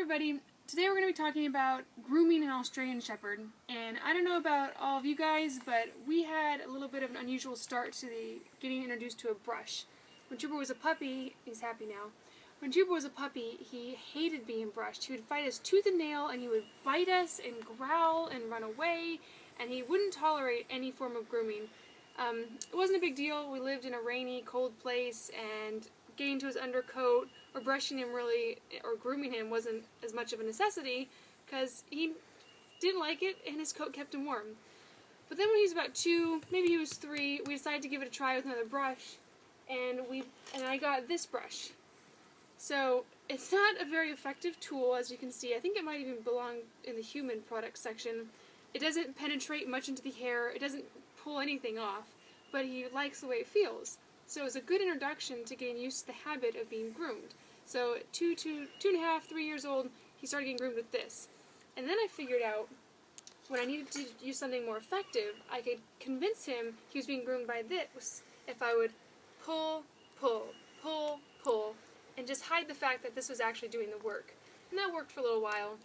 everybody. Today we're going to be talking about grooming an Australian Shepherd. And I don't know about all of you guys, but we had a little bit of an unusual start to getting introduced to a brush. When Trooper was a puppy, he's happy now. When Trooper was a puppy, he hated being brushed. He would fight us tooth and nail, and he would bite us and growl and run away, and he wouldn't tolerate any form of grooming. It wasn't a big deal. We lived in a rainy, cold place, and getting to his undercoat or brushing him or grooming him wasn't as much of a necessity because he didn't like it and his coat kept him warm. But then when he was about 2, maybe he was 3, we decided to give it a try with another brush, and I got this brush. So it's not a very effective tool, as you can see. I think it might even belong in the human products section. It doesn't penetrate much into the hair, it doesn't pull anything off, but he likes the way it feels. So it's a good introduction to getting used to the habit of being groomed. So at 2.5, 3 years old, he started getting groomed with this. And then I figured out when I needed to use something more effective, I could convince him he was being groomed by this if I would pull, pull, pull, pull, and just hide the fact that this was actually doing the work. And that worked for a little while.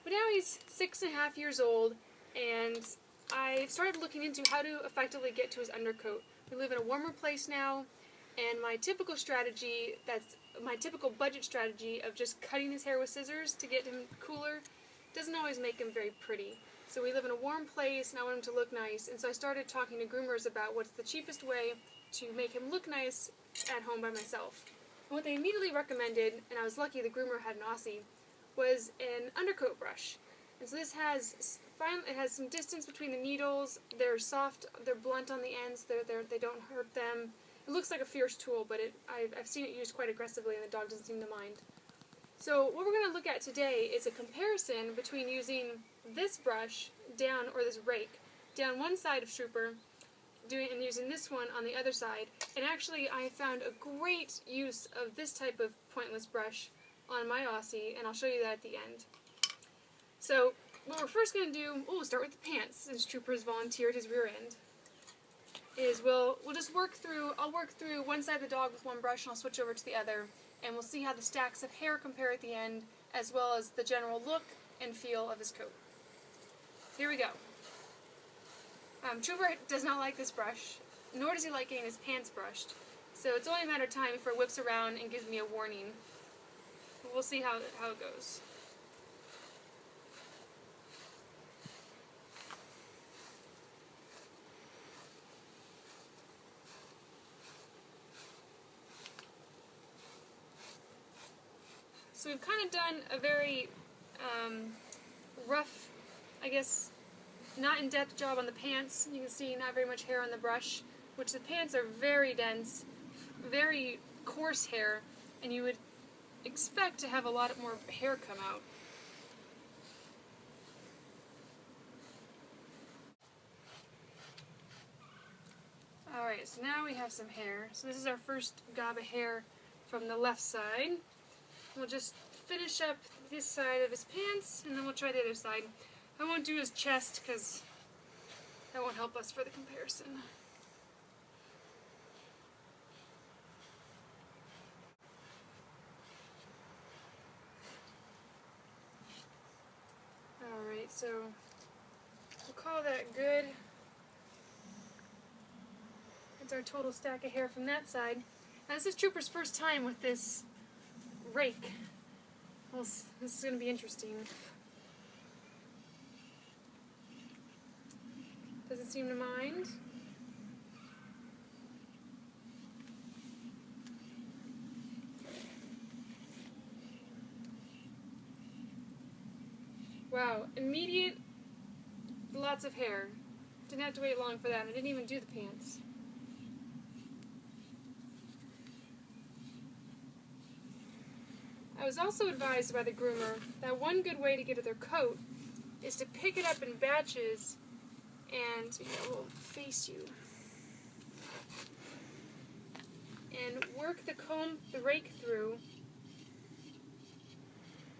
But now he's 6.5 years old, and I started looking into how to effectively get to his undercoat. We live in a warmer place now, and my typical strategy, that's my typical budget strategy of just cutting his hair with scissors to get him cooler, doesn't always make him very pretty. So we live in a warm place, and I want him to look nice, and so I started talking to groomers about what's the cheapest way to make him look nice at home by myself. And what they immediately recommended, and I was lucky the groomer had an Aussie, was an undercoat brush. And so this has some distance between the needles. They're soft, they're blunt on the ends, they don't hurt them. It looks like a fierce tool, but I've seen it used quite aggressively, and the dog doesn't seem to mind. So what we're going to look at today is a comparison between using this brush down, or this rake, down one side of Trooper, and using this one on the other side. And actually I found a great use of this type of pointless brush on my Aussie, and I'll show you that at the end. So what we're first going to do, we'll start with the pants, since Trooper has volunteered his rear end, is we'll just I'll work through one side of the dog with one brush, and I'll switch over to the other, and we'll see how the stacks of hair compare at the end, as well as the general look and feel of his coat. Here we go. Trooper does not like this brush, nor does he like getting his pants brushed, so it's only a matter of time before it whips around and gives me a warning. But we'll see how it goes. So we've kind of done a very rough, I guess, not in-depth job on the pants. You can see not very much hair on the brush, which the pants are very dense, very coarse hair, and you would expect to have a lot more hair come out. Alright, so now we have some hair. So this is our first gob of hair from the left side. We'll just finish up this side of his pants, and then we'll try the other side. I won't do his chest because that won't help us for the comparison. Alright, so we'll call that good. That's our total stack of hair from that side. Now this is Trooper's first time with this rake. Well, this is going to be interesting. Doesn't seem to mind. Wow, immediate, lots of hair. Didn't have to wait long for that. I didn't even do the pants. I was also advised by the groomer that one good way to get at their coat is to pick it up in batches and we'll face you. And work the rake through,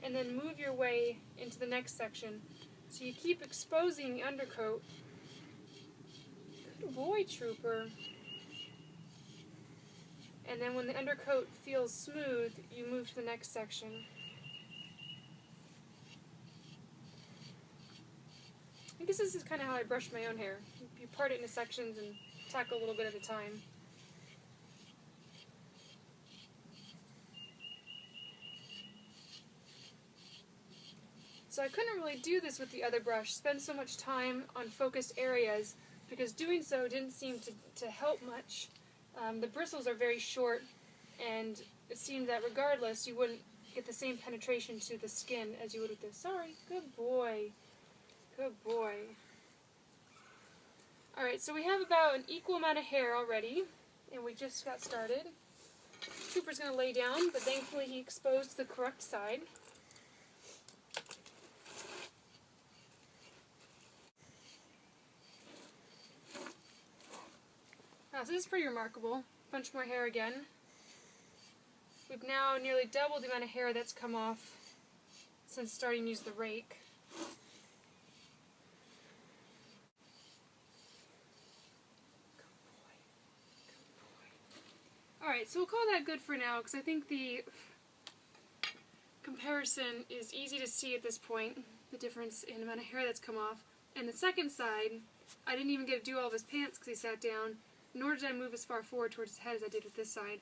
and then move your way into the next section. So you keep exposing the undercoat. Good boy, Trooper. And then when the undercoat feels smooth, you move to the next section. this is kind of how I brush my own hair. You part it into sections and tackle a little bit at a time. So I couldn't really do this with the other brush, spend so much time on focused areas, because doing so didn't seem to help much. The bristles are very short, and it seemed that regardless, you wouldn't get the same penetration to the skin as you would with this. Sorry, good boy. Good boy. Alright, so we have about an equal amount of hair already, and we just got started. Trooper's going to lay down, but thankfully he exposed the correct side. Now, so this is pretty remarkable. Bunch more hair again. We've now nearly doubled the amount of hair that's come off since starting to use the rake. Alright, so we'll call that good for now, because I think the comparison is easy to see at this point, the difference in the amount of hair that's come off. And the second side, I didn't even get to do all of his pants because he sat down, nor did I move as far forward towards his head as I did with this side.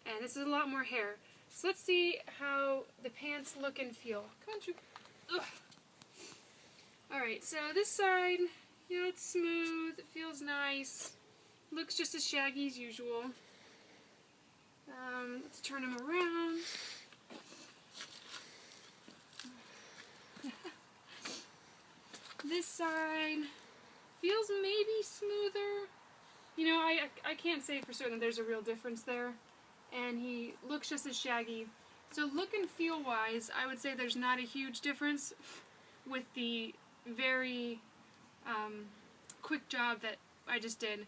And this is a lot more hair. So let's see how the pants look and feel. Come on, Troop. Ugh. Alright, so this side, you know, it's smooth, it feels nice, looks just as shaggy as usual. Let's turn him around. This side feels maybe smoother. You know, I can't say for certain that there's a real difference there. And he looks just as shaggy. So look and feel wise, I would say there's not a huge difference with the very quick job that I just did.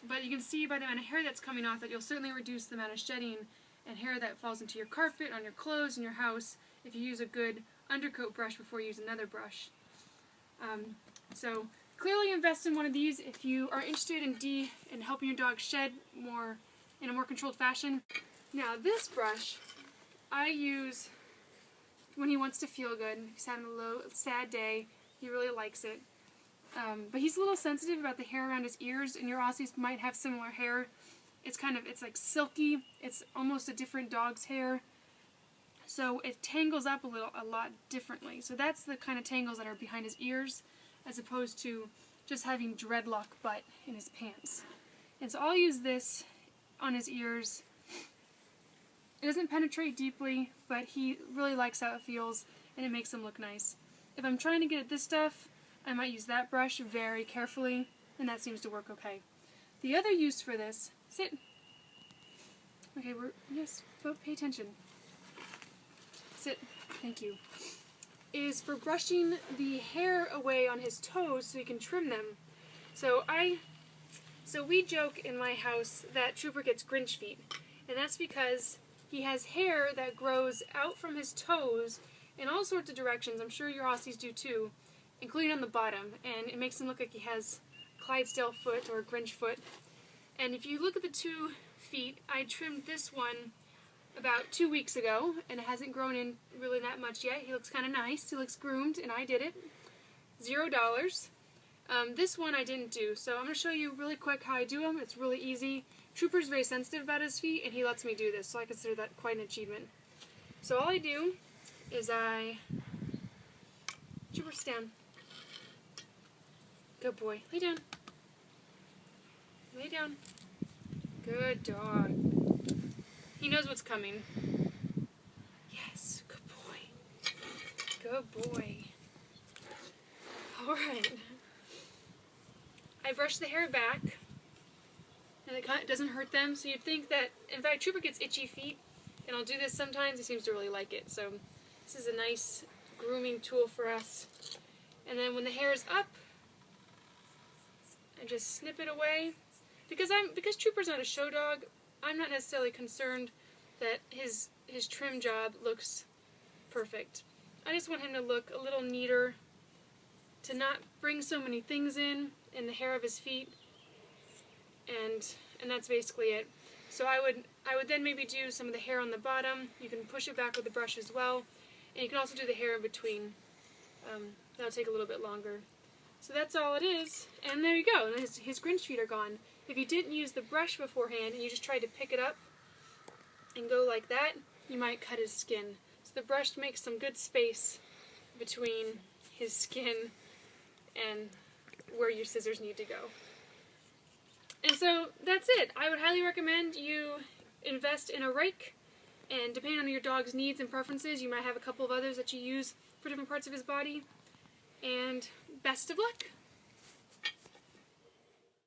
But you can see by the amount of hair that's coming off that you'll certainly reduce the amount of shedding and hair that falls into your carpet, on your clothes, in your house, if you use a good undercoat brush before you use another brush. So clearly invest in one of these if you are interested in helping your dog shed more in a more controlled fashion. Now this brush I use when he wants to feel good. He's having a sad day. He really likes it. But he's a little sensitive about the hair around his ears, and your Aussies might have similar hair. It's like silky. It's almost a different dog's hair. So it tangles up a lot differently. So that's the kind of tangles that are behind his ears, as opposed to just having dreadlock butt in his pants. And so I'll use this on his ears. It doesn't penetrate deeply, but he really likes how it feels, and it makes him look nice. If I'm trying to get at this stuff, I might use that brush very carefully, and that seems to work okay. The other use for this, sit. Okay, yes, pay attention. Sit, thank you. Is for brushing the hair away on his toes so he can trim them. So we joke in my house that Trooper gets Grinch feet, and that's because he has hair that grows out from his toes in all sorts of directions. I'm sure your Aussies do too, including on the bottom, and it makes him look like he has Clydesdale foot or Grinch foot. And if you look at the 2 feet, I trimmed this one about 2 weeks ago, and it hasn't grown in really that much yet. He looks kind of nice. He looks groomed, and I did it. $0. This one I didn't do, so I'm going to show you really quick how I do them. It's really easy. Trooper's very sensitive about his feet, and he lets me do this, so I consider that quite an achievement. So all I do is Trooper, sit down. Good boy. Lay down. Lay down. Good dog. He knows what's coming. Yes, good boy. Good boy. Alright. I brush the hair back, and it doesn't hurt them, so you'd think that, in fact, Trooper gets itchy feet, and I'll do this sometimes. He seems to really like it, so this is a nice grooming tool for us. And then when the hair is up, I just snip it away. Because Trooper's not a show dog, I'm not necessarily concerned that his trim job looks perfect. I just want him to look a little neater, to not bring so many things in the hair of his feet, and that's basically it. So I would then maybe do some of the hair on the bottom. You can push it back with the brush as well, and you can also do the hair in between. That'll take a little bit longer. So that's all it is, and there you go, his Grinch feet are gone. If you didn't use the brush beforehand and you just tried to pick it up and go like that, you might cut his skin. So the brush makes some good space between his skin and where your scissors need to go. And so that's it. I would highly recommend you invest in a rake, and depending on your dog's needs and preferences, you might have a couple of others that you use for different parts of his body. And best of luck!